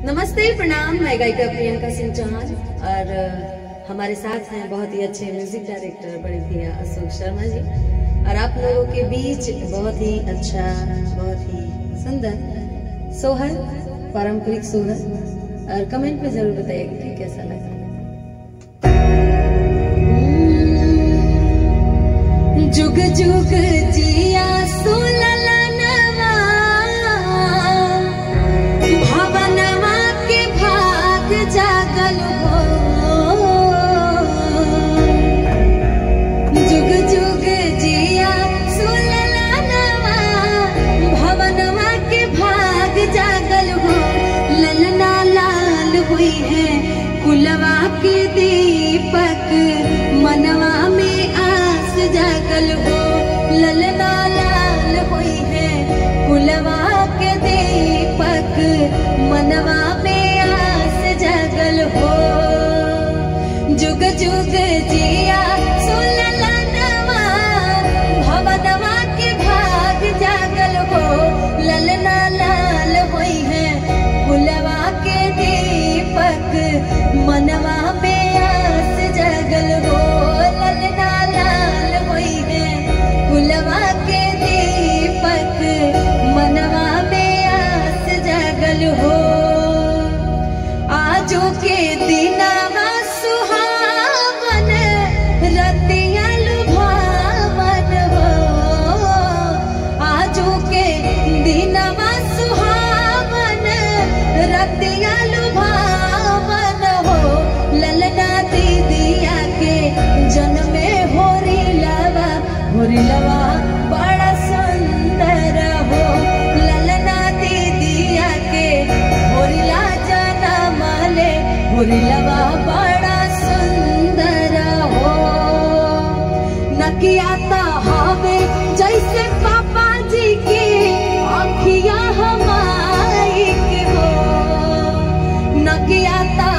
नमस्ते, प्रणाम। मैं गायिका प्रियंका सिंह चौहान और हमारे साथ हैं बहुत ही अच्छे म्यूजिक डायरेक्टर बड़े भैया अशोक शर्मा जी। और आप लोगों के बीच बहुत ही अच्छा, बहुत ही सुंदर सोहर, पारंपरिक सोहर। और कमेंट में जरूर बताइएगा कि कैसा लगा। जुग जुग जिया सुललनवा, भवनवा के भाग जागल हो। जुग जुग जिया सुललनवा, भवनवा के भाग जागल हो। ललना लाल हुई है कुलवा के दीपक, मनवा में आस जागल हो। ललना लाल हुई है कुलवा के दीपक, मनवा में आस जागल हो। जुग जुग जिया सुललनवा, भवनवा के भाग जागल हो। ललना लाल हुई है कुलवा के दीपक, मनवा में आस जागल हो। ललना लाल हुई है कुलवा के दीपक, मनवा में आस जागल हो। आजो के दिनवा सुहावन, रतिया लुभावन हो। आजो के दिनवा सुहावन, रतिया लुभावन हो। ललना दीदिया के जन्मे होरी लवा बड़ा सुंदर हो। ललना दीदिया के होरिला जनम ले, होरिलवा बड़ा सुंदर हो। नकिया ता हवे जैसे पापा जी की अखिया हमारी के हो। नकिया ता